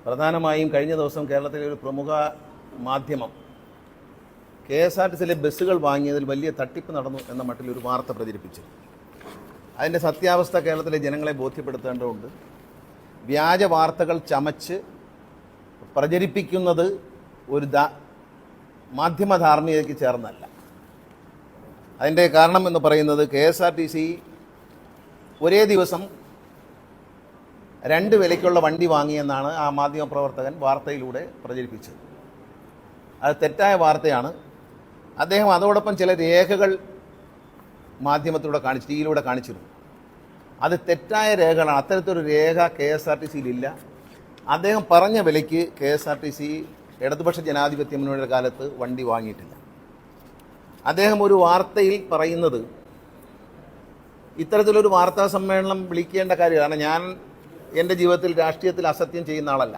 പ്രധാനമായും കഴിഞ്ഞ ദിവസം കേരളത്തിലെ ഒരു പ്രമുഖ മാധ്യമം KSRTCയിലെ ബസ്സുകൾ വാങ്ങിയതിൽ വലിയ തട്ടിപ്പ് നടന്നു എന്ന മട്ടിലൊരു വാർത്ത പ്രചരിപ്പിച്ചു. അതിൻ്റെ സത്യാവസ്ഥ കേരളത്തിലെ ജനങ്ങളെ ബോധ്യപ്പെടുത്തേണ്ടതുണ്ട്. വ്യാജ വാർത്തകൾ ചമച്ച് പ്രചരിപ്പിക്കുന്നത് ഒരു മാധ്യമ ധാർമ്മികതയ്ക്ക് ചേർന്നല്ല. അതിൻ്റെ കാരണം എന്ന് പറയുന്നത് KSRTC ഒരേ ദിവസം 2 വിലയ്ക്കുള്ള വണ്ടി വാങ്ങിയെന്നാണ് ആ മാധ്യമപ്രവർത്തകൻ വാർത്തയിലൂടെ പ്രചരിപ്പിച്ചത്. അത് തെറ്റായ വാർത്തയാണ്. അദ്ദേഹം അതോടൊപ്പം ചില രേഖകൾ മാധ്യമത്തിലൂടെ ടിവിയിലൂടെ കാണിച്ചിരുന്നു. അത് തെറ്റായ രേഖകളാണ്. അത്തരത്തിലൊരു രേഖ KSRTCയിലില്ല. അദ്ദേഹം പറഞ്ഞ വിലയ്ക്ക് KSRTC ഇടതുപക്ഷ ജനാധിപത്യ മുന്നണിയുടെ കാലത്ത് വണ്ടി വാങ്ങിയിട്ടില്ല. അദ്ദേഹം ഒരു വാർത്തയിൽ പറയുന്നത് ഇത്തരത്തിലൊരു വാർത്താ സമ്മേളനം വിളിക്കേണ്ട കാര്യമാണ്. ഞാൻ എൻ്റെ ജീവിതത്തിൽ രാഷ്ട്രീയത്തിൽ അസത്യം ചെയ്യുന്ന ആളല്ല.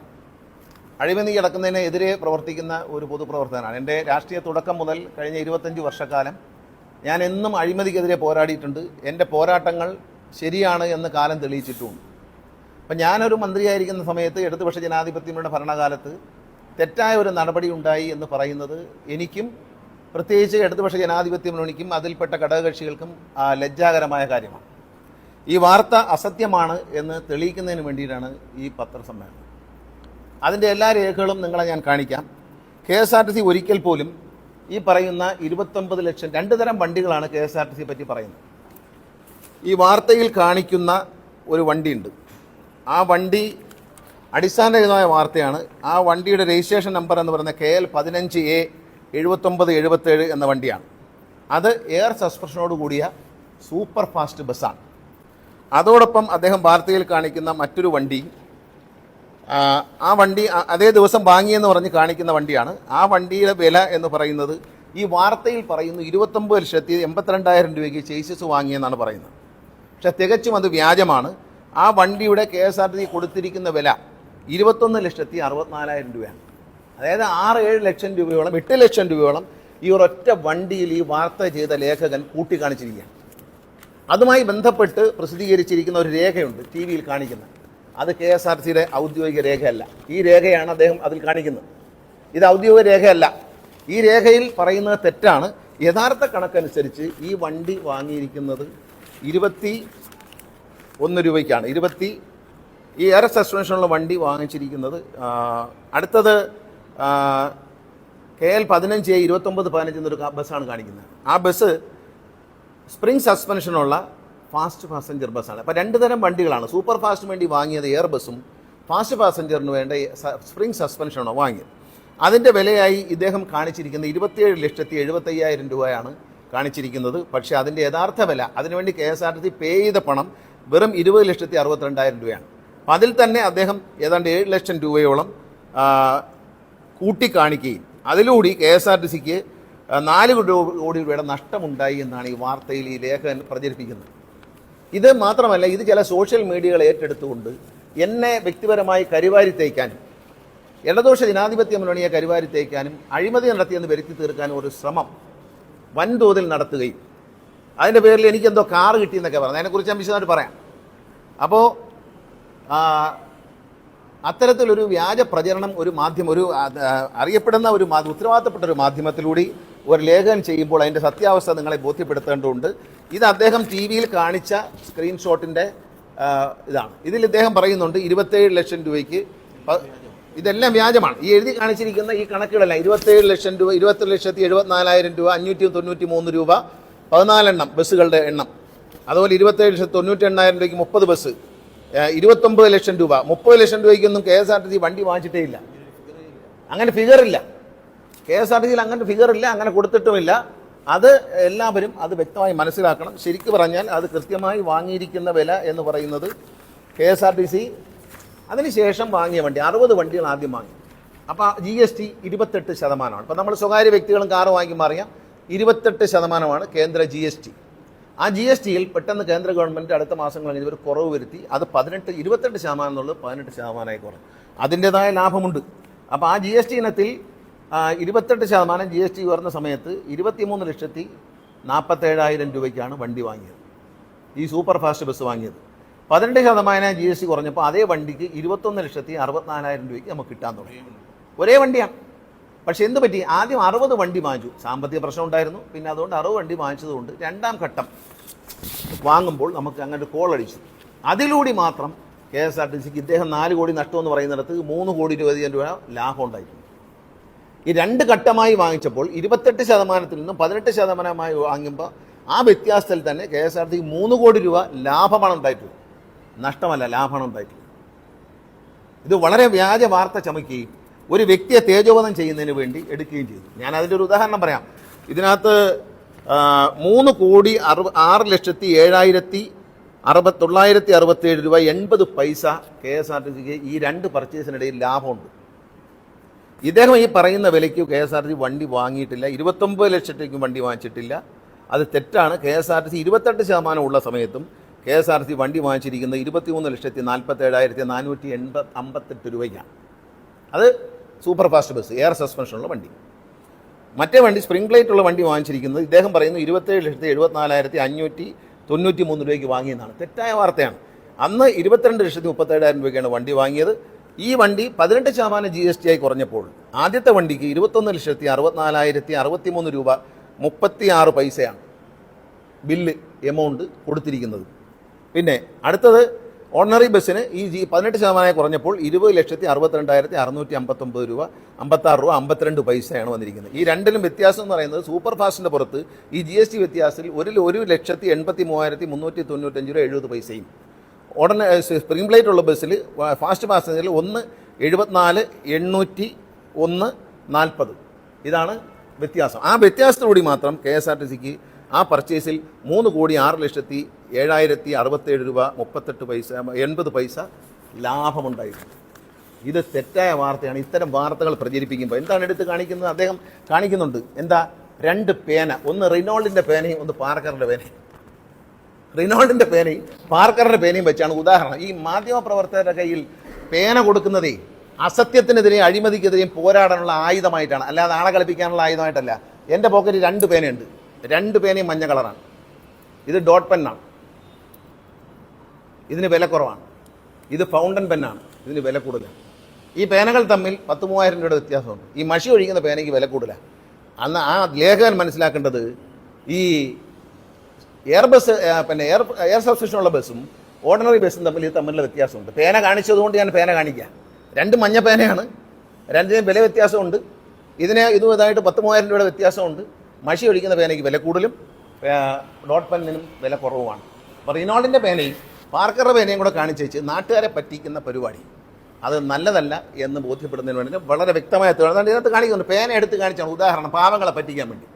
അഴിമതി കിടക്കുന്നതിനെതിരെ പ്രവർത്തിക്കുന്ന ഒരു പൊതുപ്രവർത്തകനാണ്. എൻ്റെ രാഷ്ട്രീയ തുടക്കം മുതൽ കഴിഞ്ഞ 25 വർഷക്കാലം ഞാൻ എന്നും അഴിമതിക്കെതിരെ പോരാടിയിട്ടുണ്ട്. എൻ്റെ പോരാട്ടങ്ങൾ ശരിയാണ് എന്ന് കാലം തെളിയിച്ചിട്ടുമുണ്ട്. അപ്പം ഞാനൊരു മന്ത്രിയായിരിക്കുന്ന സമയത്ത് ഇടതുപക്ഷ ജനാധിപത്യങ്ങളുടെ ഭരണകാലത്ത് തെറ്റായ ഒരു നടപടി ഉണ്ടായി എന്ന് പറയുന്നത് എനിക്കും പ്രത്യേകിച്ച് ഇടതുപക്ഷ ജനാധിപത്യ മുന്നണിക്കും അതിൽപ്പെട്ട ഘടകകക്ഷികൾക്കും ലജ്ജാകരമായ കാര്യമാണ്. ഈ വാർത്ത അസത്യമാണ് എന്ന് തെളിയിക്കുന്നതിന് വേണ്ടിയിട്ടാണ് ഈ പത്രസമ്മേളനം. അതിൻ്റെ എല്ലാ രേഖകളും നിങ്ങളെ ഞാൻ കാണിക്കാം. KSRTC ഒരിക്കൽ പോലും ഈ പറയുന്ന 29 ലക്ഷം 2 തരം വണ്ടികളാണ് KSRTC പറ്റി പറയുന്നത്. ഈ വാർത്തയിൽ കാണിക്കുന്ന ഒരു വണ്ടിയുണ്ട്. ആ വണ്ടി അടിസ്ഥാനരഹിതമായ വാർത്തയാണ്. ആ വണ്ടിയുടെ രജിസ്ട്രേഷൻ നമ്പർ എന്ന് പറയുന്നത് KL 15A 7977 എന്ന വണ്ടിയാണ്. അത് എയർ സസ്പെൻഷനോട് കൂടിയ സൂപ്പർ ഫാസ്റ്റ് ബസ്സാണ്. അതോടൊപ്പം അദ്ദേഹം വാർത്തയിൽ കാണിക്കുന്ന മറ്റൊരു വണ്ടി, ആ വണ്ടി അതേ ദിവസം വാങ്ങിയെന്ന് പറഞ്ഞ് കാണിക്കുന്ന വണ്ടിയാണ്. ആ വണ്ടിയുടെ വില എന്ന് പറയുന്നത് ഈ വാർത്തയിൽ പറയുന്നു 29,82,000 രൂപയ്ക്ക് ചേസിസ് വാങ്ങിയെന്നാണ് പറയുന്നത്. പക്ഷെ തികച്ചും അത് വ്യാജമാണ്. ആ വണ്ടിയുടെ KSRTC കൊടുത്തിരിക്കുന്ന വില 21,64,000 രൂപയാണ്. അതായത് 6-7 ലക്ഷം രൂപയോളം 8 ലക്ഷം രൂപയോളം ഈ ഒരൊറ്റ വണ്ടിയിൽ ഈ വാർത്ത ചെയ്ത ലേഖകൻ കൂട്ടിക്കാണിച്ചിരിക്കുകയാണ്. അതുമായി ബന്ധപ്പെട്ട് പ്രസിദ്ധീകരിച്ചിരിക്കുന്ന ഒരു രേഖയുണ്ട് TV-യിൽ കാണിക്കുന്നത്. അത് KSRTCയുടെ ഔദ്യോഗിക രേഖയല്ല. ഈ രേഖയാണ് അദ്ദേഹം അതിൽ കാണിക്കുന്നത്. ഇത് ഔദ്യോഗിക രേഖയല്ല. ഈ രേഖയിൽ പറയുന്നത് തെറ്റാണ്. യഥാർത്ഥ കണക്കനുസരിച്ച് ഈ വണ്ടി വാങ്ങിയിരിക്കുന്നത് 21 രൂപയ്ക്കാണ്. ഈ എയർ സസ്പെൻഷനുള്ള വണ്ടി വാങ്ങിച്ചിരിക്കുന്നത്. അടുത്തത് KL 15A 2915 എന്നൊരു ബസ്സാണ് കാണിക്കുന്നത്. ആ ബസ് സ്പ്രിംഗ് സസ്പെൻഷനുള്ള ഫാസ്റ്റ് പാസഞ്ചർ ബസ്സാണ്. അപ്പോൾ 2 തരം വണ്ടികളാണ്. സൂപ്പർ ഫാസ്റ്റിന് വേണ്ടി വാങ്ങിയത് എയർ ബസ്സും ഫാസ്റ്റ് പാസഞ്ചറിന് വേണ്ട സ്പ്രിംഗ് സസ്പെൻഷനാണ് വാങ്ങിയത്. അതിൻ്റെ വിലയായി ഇദ്ദേഹം കാണിച്ചിരിക്കുന്നത് 27,75,000 രൂപയാണ് കാണിച്ചിരിക്കുന്നത്. പക്ഷേ അതിൻ്റെ യഥാർത്ഥ വില, അതിനുവേണ്ടി KSRTC പേ ചെയ്ത പണം വെറും 20,62,000 രൂപയാണ്. അപ്പം അതിൽ തന്നെ അദ്ദേഹം ഏതാണ്ട് 7 ലക്ഷം രൂപയോളം കൂട്ടിക്കാണിക്കുകയും അതിലൂടെ KSRTCക്ക് 4 കോടി രൂപയുടെ നഷ്ടമുണ്ടായി എന്നാണ് ഈ വാർത്തയിൽ ഈ ലേഖകൻ പ്രചരിപ്പിക്കുന്നത്. ഇത് മാത്രമല്ല, ഇത് ചില സോഷ്യൽ മീഡിയകൾ ഏറ്റെടുത്തുകൊണ്ട് എന്നെ വ്യക്തിപരമായി കരിവാരി തേക്കാനും ഇടതുപക്ഷ ജനാധിപത്യ മുന്നണിയെ കരിവാരി തേക്കാനും അഴിമതി നടത്തിയെന്ന് വരുത്തി തീർക്കാനും ഒരു ശ്രമം വൻതോതിൽ നടത്തുകയും അതിൻ്റെ പേരിൽ എനിക്കെന്തോ കാറ് കിട്ടിയെന്നൊക്കെ പറഞ്ഞു. അതിനെക്കുറിച്ച് ഞാൻ വിശദമായിട്ട് പറയാം. അപ്പോൾ അത്തരത്തിലൊരു വ്യാജ പ്രചരണം ഒരു അറിയപ്പെടുന്ന ഒരു ഉത്തരവാദിത്തപ്പെട്ട ഒരു മാധ്യമത്തിലൂടെ ഒരു ലേഖനം ചെയ്യുമ്പോൾ അതിൻ്റെ സത്യാവസ്ഥ നിങ്ങളെ ബോധ്യപ്പെടുത്തേണ്ടതുണ്ട്. ഇത് അദ്ദേഹം TV-യിൽ കാണിച്ച സ്ക്രീൻഷോട്ടിൻ്റെ ഇതാണ്. ഇതിൽ ഇദ്ദേഹം പറയുന്നുണ്ട് 27 ലക്ഷം രൂപയ്ക്ക്. ഇതെല്ലാം വ്യാജമാണ്. ഈ എഴുതി കാണിച്ചിരിക്കുന്ന ഈ കണക്കുകളെല്ലാം 27 ലക്ഷം രൂപ, 20,74,000 രൂപ, 593 രൂപ, 14 എണ്ണം ബസ്സുകളുടെ എണ്ണം. അതുപോലെ 27,98,000 രൂപയ്ക്ക് 30 ബസ്, 29 ലക്ഷം രൂപ, 30 ലക്ഷം രൂപയ്ക്കൊന്നും KSRTC വണ്ടി വാങ്ങിച്ചിട്ടേ ഇല്ല. അങ്ങനെ ഫിഗറില്ല. KSRTCയിൽ അങ്ങനെ ഫിഗറില്ല, അങ്ങനെ കൊടുത്തിട്ടുമില്ല. അത് എല്ലാവരും അത് വ്യക്തമായി മനസ്സിലാക്കണം. ശരിക്കും പറഞ്ഞാൽ അത് കൃത്യമായി വാങ്ങിയിരിക്കുന്ന വില എന്ന് പറയുന്നത് KSRTC അതിനുശേഷം വാങ്ങിയ വണ്ടി 60 വണ്ടികൾ ആദ്യം വാങ്ങി. അപ്പോൾ GST 28%. അപ്പോൾ നമ്മൾ സ്വകാര്യ വ്യക്തികളും കാറ് വാങ്ങിക്കുമ്പോൾ അറിയാം 28% കേന്ദ്ര GST. ആ GSTയിൽ പെട്ടെന്ന് കേന്ദ്ര ഗവൺമെൻറ് അടുത്ത മാസങ്ങൾ കഴിഞ്ഞ് ഒരു കുറവ് വരുത്തി. അത് 28% എന്നുള്ളത് 18% കുറഞ്ഞു. അതിൻ്റെതായ ലാഭമുണ്ട്. അപ്പോൾ ആ GST ഇനത്തിൽ 28% GST ഉയർന്ന സമയത്ത് 23,47,000 രൂപയ്ക്കാണ് വണ്ടി വാങ്ങിയത്, ഈ സൂപ്പർ ഫാസ്റ്റ് ബസ് വാങ്ങിയത്. 18% GST കുറഞ്ഞപ്പോൾ അതേ വണ്ടിക്ക് 21,64,000 രൂപയ്ക്ക് നമുക്ക് കിട്ടാൻ തുടങ്ങി. ഒരേ വണ്ടിയാണ്. പക്ഷേ എന്ത് പറ്റി? ആദ്യം 60 വണ്ടി വാങ്ങിച്ചു, സാമ്പത്തിക പ്രശ്നം ഉണ്ടായിരുന്നു. പിന്നെ അതുകൊണ്ട് 60 വണ്ടി വാങ്ങിച്ചതുകൊണ്ട് രണ്ടാം ഘട്ടം വാങ്ങുമ്പോൾ നമുക്ക് അങ്ങനെ കോളടിച്ചു. അതിലൂടെ മാത്രം KSRTCക്ക് ഇദ്ദേഹം 4 കോടി നഷ്ടമെന്ന് പറയുന്നിടത്ത് 3,20,00,000 രൂപ ലാഭം ഉണ്ടായിട്ടുണ്ട്. ഈ 2 ഘട്ടമായി വാങ്ങിച്ചപ്പോൾ 28% നിന്നും 18% വാങ്ങുമ്പോൾ ആ വ്യത്യാസത്തിൽ തന്നെ KSRTC 3 കോടി രൂപ ലാഭമാണ് ഉണ്ടായിട്ടുള്ളത്. നഷ്ടമല്ല, ലാഭമാണ് ഉണ്ടായിട്ടുള്ളത്. ഇത് വളരെ വ്യാജ വാർത്ത ചമയ്ക്കുകയും ഒരു വ്യക്തിയെ തേജോവധം ചെയ്യുന്നതിന് വേണ്ടി എടുക്കുകയും ചെയ്തു. ഞാൻ അതിൻ്റെ ഒരു ഉദാഹരണം പറയാം. ഇതിനകത്ത് 3,06,07,967 രൂപ 80 പൈസ KSRTCക്ക് ഈ 2 പർച്ചേസിനിടയിൽ ലാഭമുണ്ട്. ഇദ്ദേഹം ഈ പറയുന്ന വിലയ്ക്ക് KSRTC വണ്ടി വാങ്ങിയിട്ടില്ല. 29 ലക്ഷത്തേക്കും വണ്ടി വാങ്ങിച്ചിട്ടില്ല. അത് തെറ്റാണ്. KSRTC 28% ഉള്ള സമയത്തും KSRTC വണ്ടി വാങ്ങിച്ചിരിക്കുന്നത് 23,47,458 രൂപയ്ക്കാണ്. അത് സൂപ്പർ ഫാസ്റ്റ് ബസ്, എയർ സസ്പെൻഷനുള്ള വണ്ടി. മറ്റേ വണ്ടി സ്പ്രിംഗ് ലൈറ്റ് ഉള്ള വണ്ടി വാങ്ങിച്ചിരിക്കുന്നത് ഇദ്ദേഹം പറയുന്നു 27,74,593 രൂപയ്ക്ക് വാങ്ങിയെന്നാണ്. തെറ്റായ വാർത്തയാണ്. അന്ന് 22,37,000 രൂപയ്ക്കാണ് വണ്ടി വാങ്ങിയത്. ഈ വണ്ടി 18% GST ആയി കുറഞ്ഞപ്പോൾ ആദ്യത്തെ വണ്ടിക്ക് 21,64,063 രൂപ 36 പൈസയാണ് ബില്ല് എമൗണ്ട് കൊടുത്തിരിക്കുന്നത്. പിന്നെ അടുത്തത് ഓർഡിനറി ബസ്സിന് ഈ 18% കുറഞ്ഞപ്പോൾ 20,62,659 രൂപ 56 രൂപ 52 പൈസയാണ് വന്നിരിക്കുന്നത്. ഈ രണ്ടിലും വ്യത്യാസം എന്ന് പറയുന്നത് സൂപ്പർ ഫാസ്റ്റിൻ്റെ പുറത്ത് ഈ GST വ്യത്യാസത്തിൽ 1,83,395 രൂപ 70 പൈസയും, സ്പ്രിംഗ് പ്ലേറ്റ് ഉള്ള ബസ്സിൽ ഫാസ്റ്റ് പാസഞ്ചറിൽ 1,74,801,40 ഇതാണ് വ്യത്യാസം. ആ വ്യത്യാസത്തോടുകൂടി മാത്രം KSRTCക്ക് ആ പർച്ചേസിൽ 3,06,07,067 രൂപ 38 പൈസ 80 പൈസ ലാഭമുണ്ടായിരുന്നു. ഇത് തെറ്റായ വാർത്തയാണ്. ഇത്തരം വാർത്തകൾ പ്രചരിപ്പിക്കുമ്പോൾ എന്താണ് എടുത്ത് കാണിക്കുന്നത്? അദ്ദേഹം കാണിക്കുന്നുണ്ട് എന്താ? 2 പേന, ഒന്ന് റിനോൾഡിൻ്റെ പേനയും ഒന്ന് പാർക്കറിൻ്റെ പേനയും. റിനോൾഡിൻ്റെ പേനയും പാർക്കറിൻ്റെ പേനയും വെച്ചാണ് ഉദാഹരണം. ഈ മാധ്യമപ്രവർത്തകരുടെ കയ്യിൽ പേന കൊടുക്കുന്നതേ അസത്യത്തിനെതിരെയും അഴിമതിക്കെതിരെയും പോരാടാനുള്ള ആയുധമായിട്ടാണ്, അല്ലാതെ ആളെ കളിപ്പിക്കാനുള്ള ആയുധമായിട്ടല്ല. എൻ്റെ പോക്കറ്റിൽ 2 പേനയുണ്ട്. 2 പേനയും മഞ്ഞ കളറാണ്. ഇത് ഡോട്ട് പെന്നാണ്, ഇതിന് വില കുറവാണ്. ഇത് ഫൗണ്ടൻ പെന്നാണ്, ഇതിന് വില കൂടുതലാണ്. ഈ പേനകൾ തമ്മിൽ 10,000-3,000 രൂപയുടെ വ്യത്യാസമുണ്ട്. ഈ മഷി ഒഴിക്കുന്ന പേനയ്ക്ക് വില കൂടുതലാണ്. അന്ന് ആ ലേഖകൻ മനസ്സിലാക്കേണ്ടത് ഈ എയർ ബസ് പിന്നെ എയർ സബ്സ്ക്രിപ്ഷനുള്ള ബസ്സും ഓർഡിനറി ബസ്സും തമ്മിലുള്ള വ്യത്യാസമുണ്ട്. പേന കാണിച്ചതുകൊണ്ട് ഞാൻ പേന കാണിക്കാം. 2 മഞ്ഞ പേനയാണ്, 2നും വില വ്യത്യാസമുണ്ട്. ഇതുമായിട്ട് 10,000 രൂപയുടെ വ്യത്യാസമുണ്ട്. മഷി ഒഴിക്കുന്ന പേനയ്ക്ക് വില കൂടുതലും ഡോട്ട് പെന്നിനും വില കുറവുമാണ്. അപ്പോൾ റിനോൾഡിൻ്റെ പേനയും പാർക്കറുടെ പേനയും കൂടെ കാണിച്ച് വെച്ച് നാട്ടുകാരെ പറ്റിക്കുന്ന പരിപാടി അത് നല്ലതല്ല എന്ന് ബോധ്യപ്പെടുന്നതിന് വേണ്ടി വളരെ വ്യക്തമായ തെളിവാണ് ഇതിനകത്ത് കാണിക്കുന്നുണ്ട്. പേന എടുത്ത് കാണിച്ചാണ് ഉദാഹരണം, പാവങ്ങളെ പറ്റിക്കാൻ വേണ്ടി,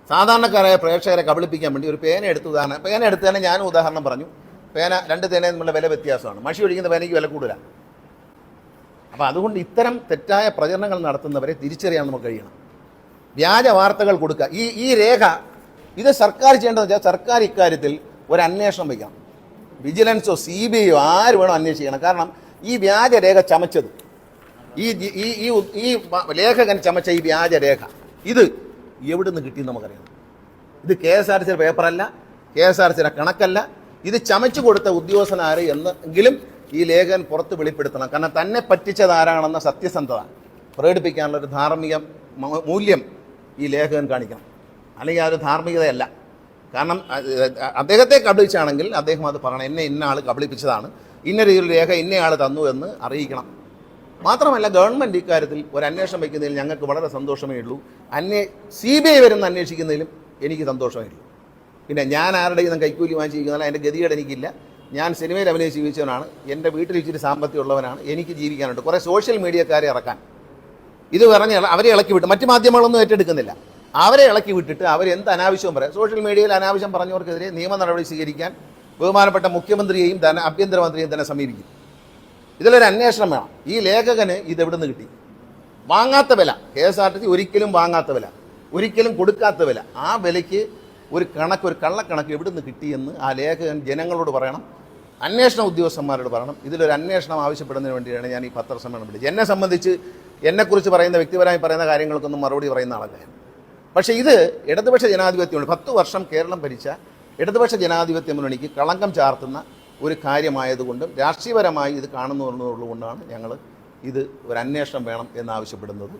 സാധാരണക്കാരായ പ്രേക്ഷകരെ കബളിപ്പിക്കാൻ വേണ്ടി ഒരു പേന എടുത്ത് ഉദാഹരണം. പേന എടുത്ത് തന്നെ ഞാനും ഉദാഹരണം പറഞ്ഞു. പേന 2 പേനയും തമ്മിലുള്ള വില വ്യത്യാസമാണ്. മഷി ഒഴിക്കുന്ന പേനയ്ക്ക് വില കൂടുതലാണ്. അപ്പോൾ അതുകൊണ്ട് ഇത്തരം തെറ്റായ പ്രചരണങ്ങൾ നടത്തുന്നവരെ തിരിച്ചറിയാൻ നമുക്ക് കഴിയണം. വ്യാജ വാർത്തകൾ കൊടുക്കുക. ഈ രേഖ ഇത് സർക്കാർ ചെയ്യേണ്ടതെന്ന് വെച്ചാൽ സർക്കാർ ഇക്കാര്യത്തിൽ ഒരു അന്വേഷണം വയ്ക്കണം. വിജിലൻസോ CBIയോ ആര് വേണോ അന്വേഷിക്കണം. കാരണം ഈ വ്യാജരേഖ ചമച്ചത്, ഈ ലേഖകൻ ചമച്ച ഈ വ്യാജരേഖ ഇത് എവിടെ നിന്ന് കിട്ടിയെന്ന് നമുക്കറിയാം. ഇത് KSRTCയുടെ പേപ്പറല്ല, KSRTCയുടെ കണക്കല്ല. ഇത് ചമച്ചു കൊടുത്ത ഉദ്യോഗസ്ഥനാര് എന്നെങ്കിലും ഈ ലേഖകൻ പുറത്ത് വെളിപ്പെടുത്തണം. കാരണം തന്നെ പറ്റിച്ചതാരാണെന്ന സത്യസന്ധത പ്രകടിപ്പിക്കാനുള്ള ഒരു ധാർമ്മിക മൂല്യം ഈ ലേഖകൻ കാണിക്കണം. അല്ലെങ്കിൽ ആ ഒരു ധാർമ്മികതയല്ല. കാരണം അദ്ദേഹത്തെ കബളിച്ചാണെങ്കിൽ അദ്ദേഹം അത് പറയണം. എന്നെ ഇന്ന ആൾ കബളിപ്പിച്ചതാണ്, ഇന്ന രീതിയിൽ രേഖ ഇന്നയാൾ തന്നു എന്ന് അറിയിക്കണം. മാത്രമല്ല ഗവൺമെൻറ് ഇക്കാര്യത്തിൽ ഒരു അന്വേഷണം വയ്ക്കുന്നതിൽ ഞങ്ങൾക്ക് വളരെ സന്തോഷമേ ഉള്ളൂ. CBI വരുന്ന അന്വേഷിക്കുന്നതിലും എനിക്ക് സന്തോഷമേ ഉള്ളൂ. പിന്നെ ഞാൻ ആരുടെയും നിന്നും കൈക്കൂലി വാങ്ങിച്ചിരിക്കുന്നതല്ല, എൻ്റെ ഗതികേട് എനിക്കില്ല. ഞാൻ സിനിമയിൽ അഭിനയിച്ച് ജീവിച്ചവനാണ്. എൻ്റെ വീട്ടിൽ ഇച്ചിരി സാമ്പത്തികം ഉള്ളവനാണ്. എനിക്ക് ജീവിക്കാനുണ്ട്. കുറേ സോഷ്യൽ മീഡിയക്കാരെ ഇറക്കാൻ ഇത് പറഞ്ഞ് അവരെ ഇളക്കി വിട്ട് മറ്റു മാധ്യമങ്ങളൊന്നും ഏറ്റെടുക്കുന്നില്ല. അവരെ ഇളക്കി വിട്ടിട്ട് അവരെന്ത് അനാവശ്യവും പറയാം. സോഷ്യൽ മീഡിയയിൽ അനാവശ്യം പറഞ്ഞവർക്കെതിരെ നിയമ നടപടി സ്വീകരിക്കാൻ ബഹുമാനപ്പെട്ട മുഖ്യമന്ത്രിയെയും ആഭ്യന്തരമന്ത്രിയെയും തന്നെ സമീപിക്കും. ഇതിലൊരു അന്വേഷണം വേണം. ഈ ലേഖകന് ഇതെവിടെ നിന്ന് കിട്ടി? വാങ്ങാത്ത വില, KSRTC ഒരിക്കലും വാങ്ങാത്ത വില, ഒരിക്കലും കൊടുക്കാത്ത വില. ആ വിലയ്ക്ക് ഒരു കള്ളക്കണക്ക് എവിടെ നിന്ന് കിട്ടിയെന്ന് ആ ലേഖകൻ ജനങ്ങളോട് പറയണം, അന്വേഷണ ഉദ്യോഗസ്ഥന്മാരോട് പറയണം. ഇതിലൊരു അന്വേഷണം ആവശ്യപ്പെടുന്നതിന് വേണ്ടിയാണ് ഞാൻ ഈ പത്രസമ്മേളനം വിളിച്ചത്. എന്നെ സംബന്ധിച്ച് എന്നെക്കുറിച്ച് പറയുന്ന വ്യക്തിപരമായി പറയുന്ന കാര്യങ്ങൾക്കൊന്നും മറുപടി പറയുന്ന ആളല്ല. പക്ഷേ ഇത് ഇടതുപക്ഷ ജനാധിപത്യം 10 വർഷം കേരളം ഭരിച്ച ഇടതുപക്ഷ ജനാധിപത്യ മുന്നണിക്ക് കളങ്കം ചാർത്തുന്ന ഒരു കാര്യമായതുകൊണ്ടും രാഷ്ട്രീയപരമായി ഇത് കാണുന്നതുകൊണ്ടാണ് ഞങ്ങൾ ഇത് ഒരു അന്വേഷണം വേണം എന്നാവശ്യപ്പെടുന്നത്.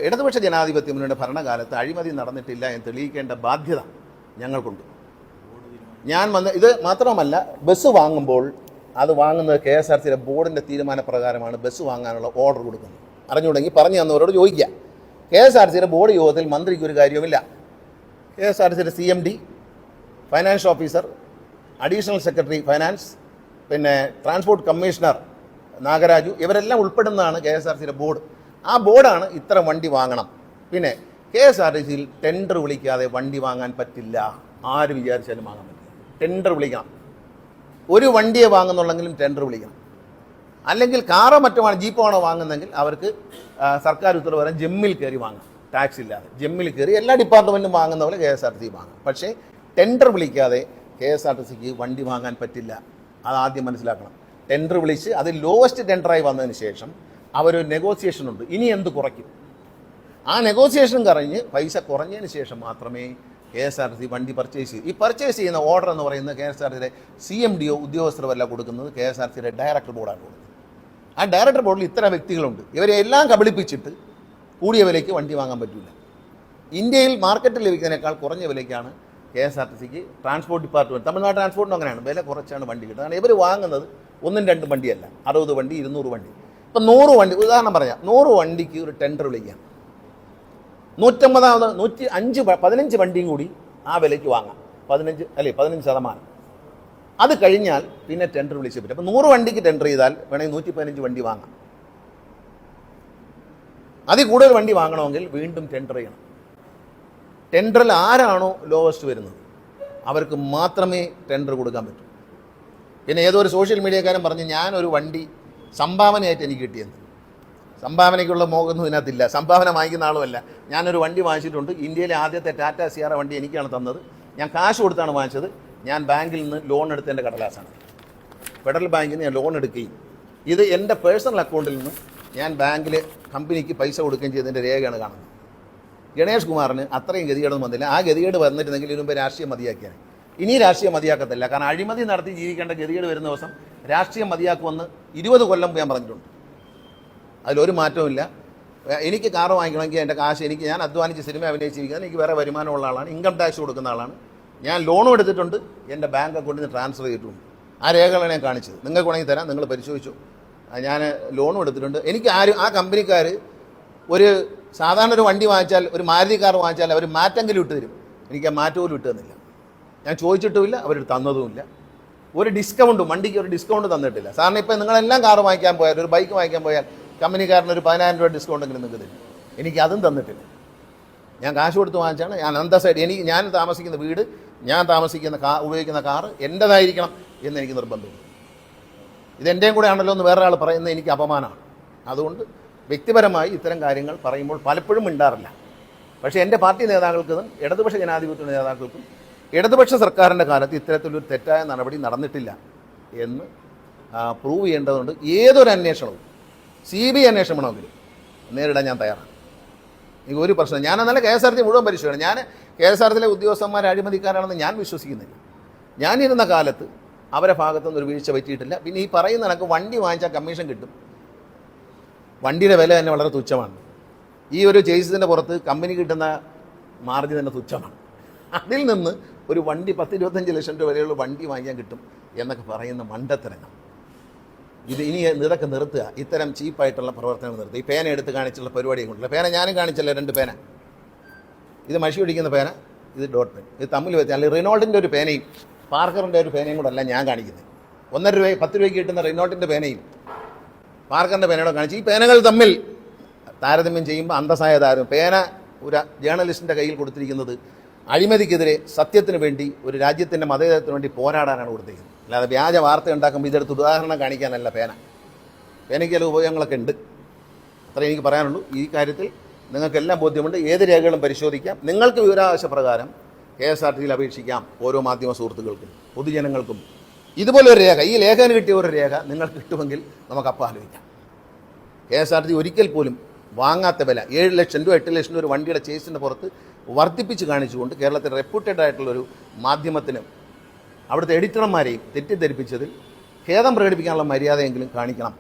ഇടതുപക്ഷ ജനാധിപത്യ മുന്നണിയുടെ ഭരണകാലത്ത് അഴിമതി നടന്നിട്ടില്ല എന്ന് തെളിയിക്കേണ്ട ബാധ്യത ഞങ്ങൾക്കുണ്ട്. ഇത് മാത്രമല്ല, ബസ് വാങ്ങുമ്പോൾ അത് വാങ്ങുന്നത് KSRTCയുടെ ബോർഡിൻ്റെ തീരുമാനപ്രകാരമാണ് ബസ് വാങ്ങാനുള്ള ഓർഡർ കൊടുക്കുന്നത്. അറിഞ്ഞുകൂടെങ്കിൽ പറഞ്ഞു തന്നവരോട് ചോദിക്കുക. KSRTCയുടെ ബോർഡ് യോഗത്തിൽ മന്ത്രിക്ക് ഒരു കാര്യവുമില്ല. KSRTCയുടെ CMD, finance officer, additional secretary finance, പിന്നെ ട്രാൻസ്പോർട്ട് കമ്മീഷണർ നാഗരാജു, ഇവരെല്ലാം ഉൾപ്പെടുന്നതാണ് KSRTCയുടെ ബോർഡ്. ആ ബോർഡാണ് ഇത്ര വണ്ടി വാങ്ങണം. പിന്നെ KSRTCയിൽ ടെൻഡർ വിളിക്കാതെ വണ്ടി വാങ്ങാൻ പറ്റില്ല. ആര് വിചാരിച്ചാലും വാങ്ങാൻ പറ്റില്ല. ടെൻഡർ വിളിക്കണം. ഒരു വണ്ടിയെ വാങ്ങുന്നുള്ളെങ്കിലും ടെൻഡർ വിളിക്കണം. അല്ലെങ്കിൽ കാറോ മറ്റുമാണ്, ജീപ്പാണോ വാങ്ങുന്നതെങ്കിൽ അവർക്ക് സർക്കാർ ഉത്തരവ് പറയാൻ ജമ്മിൽ കയറി വാങ്ങാം, ടാക്സ് ഇല്ലാതെ ജമ്മിൽ കയറി എല്ലാ ഡിപ്പാർട്ട്മെൻറ്റും വാങ്ങുന്ന പോലെ KSRTC വാങ്ങാം. പക്ഷേ ടെൻഡർ വിളിക്കാതെ KSRTCക്ക് വണ്ടി വാങ്ങാൻ പറ്റില്ല. അതാദ്യം മനസ്സിലാക്കണം. ടെൻഡർ വിളിച്ച് അത് ലോവസ്റ്റ് ടെൻഡറായി വന്നതിന് ശേഷം അവരൊരു നെഗോസിയേഷൻ ഉണ്ട്. ഇനി എന്ത് കുറയ്ക്കും? ആ നെഗോസിയേഷൻ കഴിഞ്ഞ് പൈസ കുറഞ്ഞതിന് ശേഷം മാത്രമേ KSRTC വണ്ടി പർച്ചേസ് ചെയ്യും. ഈ പർച്ചേസ് ചെയ്യുന്ന ഓർഡർ എന്ന് പറയുന്നത് KSRTCയുടെ CMDO ഉദ്യോഗസ്ഥരല്ല കൊടുക്കുന്നത്, KSRTCയുടെ ഡയറക്ടർ ബോർഡാണ് കൊടുക്കുന്നത്. ആ ഡയറക്ടർ ബോർഡിൽ ഇത്ര വ്യക്തികളുണ്ട്. ഇവരെ എല്ലാം കബളിപ്പിച്ചിട്ട് കൂടിയ വിലയ്ക്ക് വണ്ടി വാങ്ങാൻ പറ്റില്ല. ഇന്ത്യയിൽ മാർക്കറ്റിൽ ലഭിക്കുന്നതിനേക്കാൾ കുറഞ്ഞ വിലയ്ക്കാണ് KSRTCക്ക് ട്രാൻസ്പോർട്ട് ഡിപ്പാർട്ട്മെൻറ്റ്, തമിഴ്നാട് ട്രാൻസ്പോർട്ടിനും അങ്ങനെയാണ്, വില കുറച്ചാണ് വണ്ടി കിട്ടുന്നത്. കാരണം ഇവർ വാങ്ങുന്നത് 1-2 വണ്ടിയല്ല, 60 വണ്ടി, 200 വണ്ടി. ഇപ്പം 100 വണ്ടി, ഉദാഹരണം പറയാം, 100 വണ്ടിക്ക് ഒരു ടെൻഡർ വിളിക്കാം. 15 വണ്ടിയും കൂടി ആ വിലയ്ക്ക് വാങ്ങാം. 15%. അത് കഴിഞ്ഞാൽ പിന്നെ ടെൻഡർ വിളിച്ച് പറ്റും. അപ്പോൾ 100 വണ്ടിക്ക് ടെൻഡർ ചെയ്താൽ വേണമെങ്കിൽ 115 വണ്ടി വാങ്ങാം. അതിൽ കൂടുതൽ വണ്ടി വാങ്ങണമെങ്കിൽ വീണ്ടും ടെൻഡർ ചെയ്യണം. ടെൻഡറിൽ ആരാണോ ലോവസ്റ്റ് വരുന്നത് അവർക്ക് മാത്രമേ ടെൻഡർ കൊടുക്കാൻ പറ്റൂ. പിന്നെ ഏതോ ഒരു സോഷ്യൽ മീഡിയക്കാരൻ പറഞ്ഞ് ഞാനൊരു വണ്ടി സംഭാവനയായിട്ട് എനിക്ക് കിട്ടിയെന്ന്. സംഭാവനയ്ക്കുള്ള മോഹമൊന്നും ഇതിനകത്തില്ല. സംഭാവന വാങ്ങിക്കുന്ന ആളുമല്ല. ഞാനൊരു വണ്ടി വാങ്ങിച്ചിട്ടുണ്ട്. ഇന്ത്യയിലെ ആദ്യത്തെ ടാറ്റ സിയാറ വണ്ടി എനിക്കാണ് തന്നത്. ഞാൻ കാശ് കൊടുത്താണ് വാങ്ങിച്ചത്. ഞാൻ ബാങ്കിൽ നിന്ന് ലോൺ എടുത്തതിൻ്റെ കടലാസാണ്. ഫെഡറൽ ബാങ്കിൽ നിന്ന് ഞാൻ ലോൺ എടുക്കുകയും ഇത് എൻ്റെ പേഴ്സണൽ അക്കൗണ്ടിൽ നിന്നും ഞാൻ ബാങ്കിൽ കമ്പനിക്ക് പൈസ കൊടുക്കുകയും ചെയ്തതിൻ്റെ രേഖയാണ് കാണുന്നത്. ഗണേഷ് കുമാറിന് അത്രയും ഗതികേടൊന്നും വന്നില്ല. ആ ഗതികേട് വന്നിരുന്നെങ്കിൽ ഇതിനു മുമ്പ് രാഷ്ട്രീയം മതിയാക്കിയാണ്. ഇനി രാഷ്ട്രീയം മതിയാക്കത്തില്ല. കാരണം അഴിമതി നടത്തി ജീവിക്കേണ്ട ഗതികേട് വരുന്ന ദിവസം രാഷ്ട്രീയം മതിയാക്കുമെന്ന് 20 കൊല്ലം ഞാൻ പറഞ്ഞിട്ടുണ്ട്. അതിലൊരു മാറ്റവുമില്ല. എനിക്ക് കാറ് വാങ്ങിക്കണമെങ്കിൽ എൻ്റെ കാശ് ഞാൻ അധ്വാനിച്ച് സിനിമ അഭിനയിച്ചിരിക്കുന്നത്, എനിക്ക് വേറെ വരുമാനമുള്ള ആളാണ്, ഇൻകം ടാക്സ് കൊടുക്കുന്ന ആളാണ്. ഞാൻ ലോണും എടുത്തിട്ടുണ്ട്, എൻ്റെ ബാങ്ക് അക്കൗണ്ടിൽ നിന്ന് ട്രാൻസ്ഫർ ചെയ്തിട്ടുണ്ട്. ആ രേഖകളാണ് ഞാൻ കാണിച്ചത്. നിങ്ങൾക്ക് വേണമെങ്കിൽ തരാം, നിങ്ങൾ പരിശോധിച്ചു. ഞാൻ ലോണും എടുത്തിട്ടുണ്ട്. എനിക്ക് ആ കമ്പനിക്കാർ ഒരു സാധാരണ ഒരു വണ്ടി വാങ്ങിച്ചാൽ, ഒരു മാരുതി കാർ വാങ്ങിച്ചാൽ അവർ മാറ്റെങ്കിലും ഇട്ട് തരും. എനിക്ക് ആ മാറ്റം പോലും ഇട്ട് തന്നില്ല. ഞാൻ ചോദിച്ചിട്ടുമില്ല, അവർ തന്നതുമില്ല. ഒരു ഡിസ്കൗണ്ടും, വണ്ടിക്ക് ഒരു ഡിസ്കൗണ്ട് തന്നിട്ടില്ല. സാറിന് ഇപ്പം നിങ്ങളെല്ലാം കാർ വാങ്ങിക്കാൻ പോയാൽ, ഒരു ബൈക്ക് വാങ്ങിക്കാൻ പോയാൽ കമ്പനിക്കാരന് ഒരു 10,000 രൂപ ഡിസ്കൗണ്ടെങ്കിലും നിങ്ങൾക്ക് തരും. എനിക്ക് അതും തന്നിട്ടില്ല. ഞാൻ കാശ് കൊടുത്ത് വാങ്ങിച്ചാണ്. ഞാൻ അന്തസ്സായിട്ട് ഞാൻ താമസിക്കുന്ന വീട്, ഞാൻ താമസിക്കുന്ന ഉപയോഗിക്കുന്ന കാറ് എൻ്റേതായിരിക്കണം എന്ന് എനിക്ക് നിർബന്ധമുണ്ട്. ഇതെൻ്റെയും കൂടെ ആണല്ലോ എന്ന് വേറെ ആൾ പറയുന്നത് എനിക്ക് അപമാനമാണ്. അതുകൊണ്ട് വ്യക്തിപരമായി ഇത്തരം കാര്യങ്ങൾ പറയുമ്പോൾ പലപ്പോഴും മിണ്ടാറില്ല. പക്ഷേ എൻ്റെ പാർട്ടി നേതാക്കൾക്കും ഇടതുപക്ഷ ജനാധിപത്യ നേതാക്കൾക്കും ഇടതുപക്ഷ സർക്കാരിൻ്റെ കാലത്ത് ഇത്തരത്തിലൊരു തെറ്റായ നടപടി നടന്നിട്ടില്ല എന്ന് പ്രൂവ് ചെയ്യേണ്ടതുണ്ട്. ഏതൊരു അന്വേഷണവും CBI അന്വേഷണമാണെങ്കിലും നേരിടാൻ ഞാൻ തയ്യാറാണ്. എനിക്ക് ഒരു പ്രശ്നം. ഞാനെന്നാലും KSRTC മുഴുവൻ പരിശോധിക്കണം. ഞാൻ KSRTCയിലെ ഉദ്യോഗസ്ഥന്മാർ അഴിമതിക്കാരാണെന്ന് ഞാൻ വിശ്വസിക്കുന്നില്ല. ഞാനിരുന്ന കാലത്ത് അവരെ ഭാഗത്തുനിന്ന് ഒരു വീഴ്ച പറ്റിയിട്ടില്ല. പിന്നെ ഈ പറയുന്ന കണക്ക് വണ്ടി വാങ്ങിച്ചാൽ കമ്മീഷൻ കിട്ടും. വണ്ടിയുടെ വില തന്നെ വളരെ തുച്ഛമാണ്. ഈ ഒരു ചേസിൻ്റെ പുറത്ത് കമ്പനി കിട്ടുന്ന മാർജിൻ തന്നെ തുച്ഛമാണ്. അതിൽ നിന്ന് ഒരു വണ്ടി 10-25 ലക്ഷം രൂപ വിലയുള്ള വണ്ടി വാങ്ങിക്കാൻ കിട്ടും എന്നൊക്കെ പറയുന്ന മണ്ടത്തരങ്ങൾ. ഇനി ഇതൊക്കെ നിർത്തുക. ഇത്തരം ചീപ്പായിട്ടുള്ള പ്രവർത്തനങ്ങൾ നിർത്തുക. ഈ പേന എടുത്ത് കാണിച്ചുള്ള പരിപാടിയെ കൊണ്ടില്ല. പേന ഞാനും കാണിച്ചല്ലോ, 2 പേന. ഇത് മഷി പിടിക്കുന്ന പേന, ഇത് ഡോട്ട് പെൻ. ഇത് തമ്മിൽ വെച്ചാൽ അല്ലെങ്കിൽ റിനോൾട്ടിൻ്റെ ഒരു പേനയും പാർക്കറിൻ്റെ ഒരു പേനയും കൂടെ അല്ല ഞാൻ കാണിക്കുന്നത്. 1.5 രൂപ 10 രൂപയ്ക്ക് കിട്ടുന്ന റിനോൾട്ടിൻ്റെ പേനയും പാർക്കറിൻ്റെ പേനയോടെ കാണിച്ച് ഈ പേനകൾ തമ്മിൽ താരതമ്യം ചെയ്യുമ്പോൾ അന്തസ്സായ താരതമ്യം. പേന ഒരു ജേർണലിസ്റ്റിൻ്റെ കയ്യിൽ കൊടുത്തിരിക്കുന്നത് അഴിമതിക്കെതിരെ സത്യത്തിന് വേണ്ടി, ഒരു രാജ്യത്തിൻ്റെ മതേതരത്തിന് വേണ്ടി പോരാടാനാണ് കൊടുത്തിരിക്കുന്നത്. അല്ലാതെ വ്യാജ വാർത്ത ഉണ്ടാക്കുമ്പോൾ ഇതെടുത്ത് ഉദാഹരണം കാണിക്കാനല്ല പേനയ്ക്ക് ചില ഉപയോഗങ്ങളൊക്കെ ഉണ്ട്. അത്രേ എനിക്ക് പറയാനുള്ളൂ. ഈ കാര്യത്തിൽ നിങ്ങൾക്കെല്ലാം ബോധ്യമുണ്ട്. ഏത് രേഖകളും പരിശോധിക്കാം. നിങ്ങൾക്ക് വിവരാവകാശ പ്രകാരം KSRTCയിൽ അപേക്ഷിക്കാം. ഓരോ മാധ്യമ സുഹൃത്തുക്കൾക്കും പൊതുജനങ്ങൾക്കും ഇതുപോലെ ഒരു രേഖ, ഈ ലേഖനം കിട്ടിയ ഒരു രേഖ നിങ്ങൾക്ക് കിട്ടുമെങ്കിൽ നമുക്കപ്പോൾ ആലോചിക്കാം. KSRTC ഒരിക്കൽ പോലും വാങ്ങാത്ത വില 7 ലക്ഷം രൂപ 8 ലക്ഷം രൂപ ഒരു വണ്ടിയുടെ ചേസിൻ്റെ പുറത്ത് വർദ്ധിപ്പിച്ച് കാണിച്ചുകൊണ്ട് കേരളത്തിൽ റെപ്യൂട്ടഡ് ആയിട്ടുള്ളൊരു മാധ്യമത്തിന് അവിടുത്തെ എഡിറ്റർമാരെയും തെറ്റിദ്ധരിപ്പിച്ചതിൽ ഖേദം പ്രകടിപ്പിക്കാനുള്ള മര്യാദയെങ്കിലും കാണിക്കണം.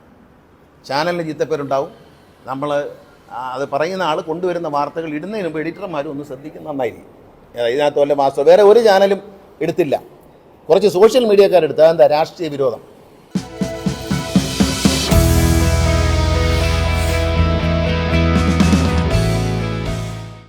ചാനലിന് ചീത്തപ്പേരുണ്ടാവും. നമ്മൾ അത് പറയുന്ന ആൾ കൊണ്ടുവരുന്ന വാർത്തകൾ ഇടുന്നതിന് മുമ്പ് എഡിറ്റർമാരും ഒന്ന് ശ്രദ്ധിക്കുന്ന നന്നായിരിക്കും. ഇതിനകത്ത് വല്ല മാസം വേറെ ഒരു ചാനലും എടുത്തില്ല, കുറച്ച് സോഷ്യൽ മീഡിയക്കാരെടുത്ത്. അതെന്താ? രാഷ്ട്രീയ വിരോധം.